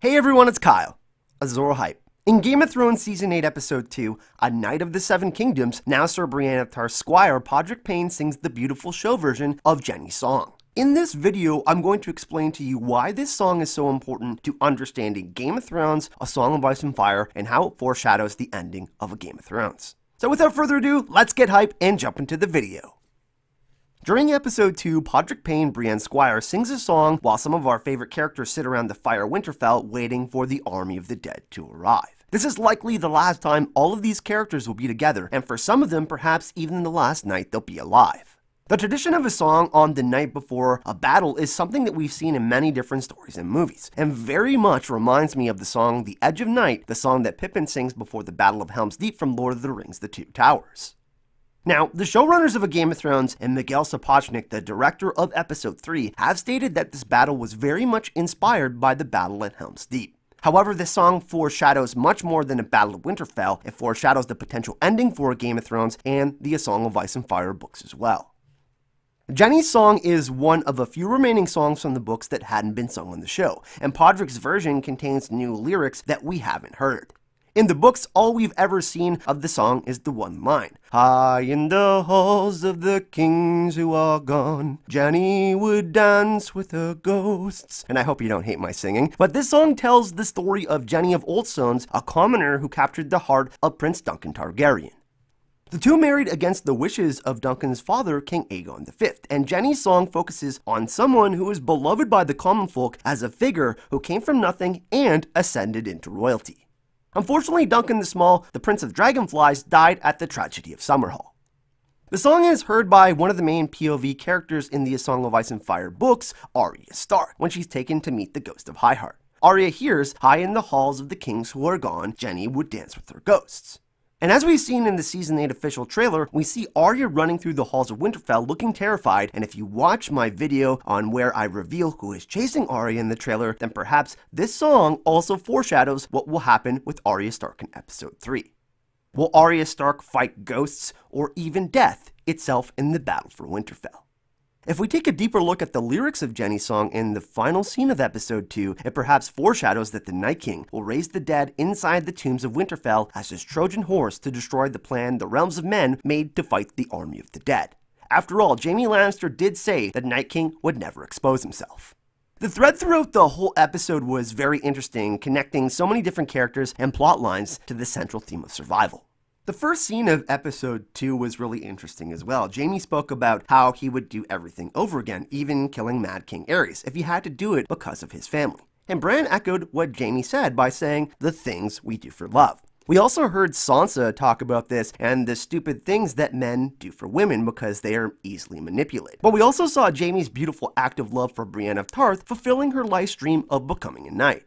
Hey everyone, it's Kyle, Azor Hype. In Game of Thrones Season 8, Episode 2, A Knight of the Seven Kingdoms, now Sir Brienne of Tarth's squire, Podrick Payne sings the beautiful show version of Jenny's song. In this video, I'm going to explain to you why this song is so important to understanding Game of Thrones, A Song of Ice and Fire, and how it foreshadows the ending of A Game of Thrones. So without further ado, let's get hype and jump into the video. During Episode 2, Podrick Payne, Brienne's squire, sings a song while some of our favorite characters sit around the fire Winterfell waiting for the army of the dead to arrive. This is likely the last time all of these characters will be together, and for some of them, perhaps even the last night they'll be alive. The tradition of a song on the night before a battle is something that we've seen in many different stories and movies, and very much reminds me of the song The Edge of Night, the song that Pippin sings before the Battle of Helm's Deep from Lord of the Rings: The Two Towers. Now, the showrunners of A Game of Thrones and Miguel Sapochnik, the director of Episode 3, have stated that this battle was very much inspired by the battle at Helm's Deep. However, this song foreshadows much more than a Battle of Winterfell. It foreshadows the potential ending for A Game of Thrones and the A Song of Ice and Fire books as well. Jenny's song is one of a few remaining songs from the books that hadn't been sung on the show, and Podrick's version contains new lyrics that we haven't heard. In the books, all we've ever seen of the song is the one line. High in the halls of the kings who are gone, Jenny would dance with her ghosts. And I hope you don't hate my singing, but this song tells the story of Jenny of Oldstones, a commoner who captured the heart of Prince Duncan Targaryen. The two married against the wishes of Duncan's father, King Aegon V, and Jenny's song focuses on someone who is beloved by the common folk as a figure who came from nothing and ascended into royalty. Unfortunately, Duncan the Small, the Prince of Dragonflies, died at the tragedy of Summerhall. The song is heard by one of the main POV characters in the A Song of Ice and Fire books, Arya Stark, when she's taken to meet the ghost of Highheart. Arya hears, high in the halls of the kings who are gone, Jenny would dance with her ghosts. And as we've seen in the Season 8 official trailer, we see Arya running through the halls of Winterfell looking terrified, and if you watch my video on where I reveal who is chasing Arya in the trailer, then perhaps this song also foreshadows what will happen with Arya Stark in Episode 3. Will Arya Stark fight ghosts or even death itself in the battle for Winterfell? If we take a deeper look at the lyrics of Jenny's song in the final scene of Episode 2, it perhaps foreshadows that the Night King will raise the dead inside the tombs of Winterfell as his Trojan horse to destroy the plan the realms of men made to fight the army of the dead. After all, Jaime Lannister did say that Night King would never expose himself. The thread throughout the whole episode was very interesting, connecting so many different characters and plot lines to the central theme of survival. The first scene of Episode 2 was really interesting as well. Jaime spoke about how he would do everything over again, even killing Mad King Aerys, if he had to do it because of his family. And Bran echoed what Jaime said by saying, the things we do for love. We also heard Sansa talk about this and the stupid things that men do for women because they are easily manipulated. But we also saw Jaime's beautiful act of love for Brienne of Tarth fulfilling her life's dream of becoming a knight.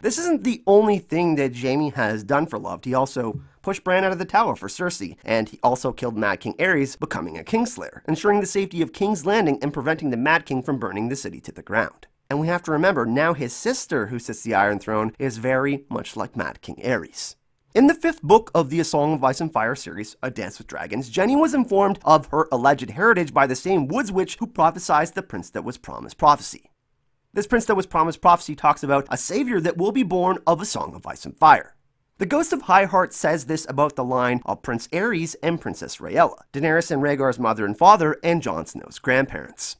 This isn't the only thing that Jaime has done for love. He also pushed Bran out of the tower for Cersei, and he also killed Mad King Aerys, becoming a Kingslayer, ensuring the safety of King's Landing and preventing the Mad King from burning the city to the ground. And we have to remember, now his sister who sits the Iron Throne is very much like Mad King Aerys. In the 5th book of the A Song of Ice and Fire series, A Dance with Dragons, Jenny was informed of her alleged heritage by the same Woods Witch who prophesied the Prince that was promised prophecy. This Prince that was promised prophecy talks about a savior that will be born of A Song of Ice and Fire. The Ghost of Highheart says this about the line of Prince Aerys and Princess Rhaella, Daenerys and Rhaegar's mother and father, and Jon Snow's grandparents.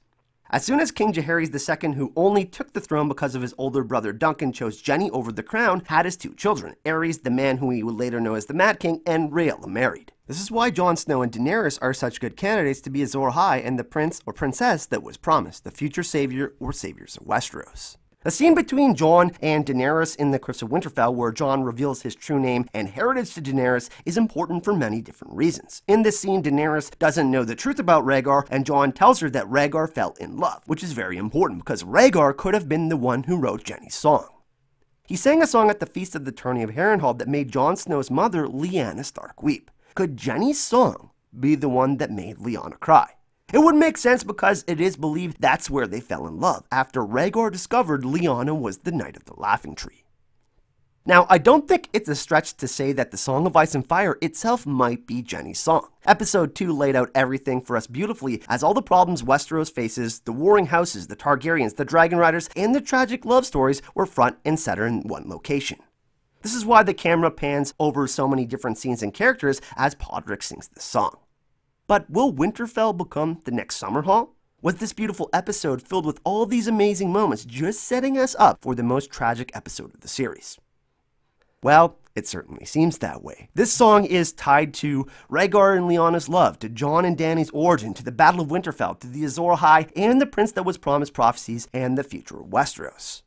As soon as King Jaehaerys II, who only took the throne because of his older brother Duncan, chose Jenny over the crown, had his two children, Aerys, the man who he would later know as the Mad King, and Rhaella married. This is why Jon Snow and Daenerys are such good candidates to be Azor Ahai and the prince or princess that was promised, the future savior or saviors of Westeros. A scene between Jon and Daenerys in the Cliffs of Winterfell, where Jon reveals his true name and heritage to Daenerys, is important for many different reasons. In this scene, Daenerys doesn't know the truth about Rhaegar, and Jon tells her that Rhaegar fell in love, which is very important because Rhaegar could have been the one who wrote Jenny's song. He sang a song at the Feast of the Tourney of Harrenhal that made Jon Snow's mother, Lyanna Stark, weep. Could Jenny's song be the one that made Lyanna cry? It would make sense because it is believed that's where they fell in love, after Rhaegar discovered Lyanna was the Knight of the Laughing Tree. Now, I don't think it's a stretch to say that the Song of Ice and Fire itself might be Jenny's song. Episode 2 laid out everything for us beautifully, as all the problems Westeros faces, the warring houses, the Targaryens, the Dragon Riders, and the tragic love stories were front and center in one location. This is why the camera pans over so many different scenes and characters as Podrick sings this song. But will Winterfell become the next Summerhall? Was this beautiful episode filled with all these amazing moments just setting us up for the most tragic episode of the series? Well, it certainly seems that way. This song is tied to Rhaegar and Lyanna's love, to Jon and Dany's origin, to the Battle of Winterfell, to the Azor Ahai, and the Prince that was promised prophecies, and the future of Westeros.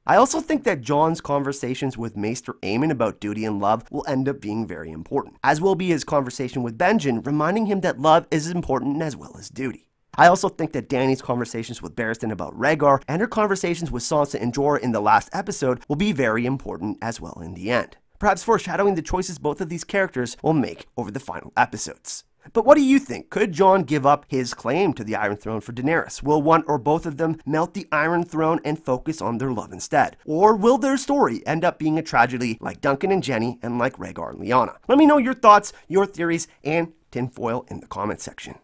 I also think that Jon's conversations with Maester Aemon about duty and love will end up being very important, as will be his conversation with Benjen, reminding him that love is as important as well as duty. I also think that Dany's conversations with Barristan about Rhaegar and her conversations with Sansa and Jorah in the last episode will be very important as well in the end, perhaps foreshadowing the choices both of these characters will make over the final episodes. But what do you think? Could Jon give up his claim to the Iron Throne for Daenerys? Will one or both of them melt the Iron Throne and focus on their love instead? Or will their story end up being a tragedy like Duncan and Jenny and like Rhaegar and Lyanna? Let me know your thoughts, your theories, and tinfoil in the comment section.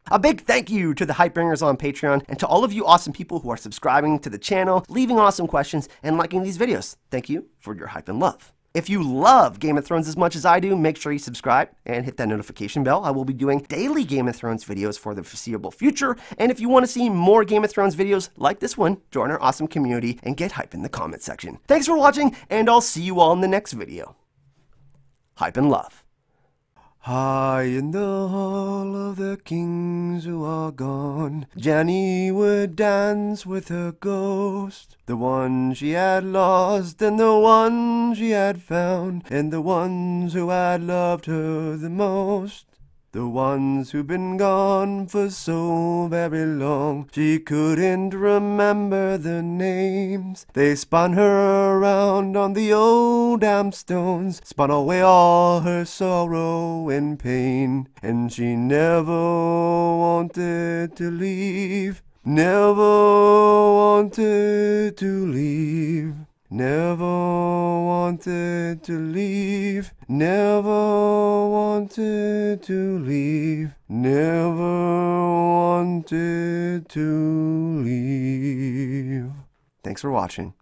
A big thank you to the Hypebringers on Patreon and to all of you awesome people who are subscribing to the channel, leaving awesome questions, and liking these videos. Thank you for your hype and love. If you love Game of Thrones as much as I do, make sure you subscribe and hit that notification bell. I will be doing daily Game of Thrones videos for the foreseeable future. And if you want to see more Game of Thrones videos like this one, join our awesome community and get hype in the comment section. Thanks for watching, and I'll see you all in the next video. Hype and love. High in the hall of the kings who are gone, Jenny would dance with her ghost, the one she had lost and the one she had found, and the ones who had loved her the most. The ones who've been gone for so very long, she couldn't remember their names. They spun her around on the old damp stones, spun away all her sorrow and pain, and she never wanted to leave, never wanted to leave. Never wanted to leave, never wanted to leave, never wanted to leave. Thanks for watching.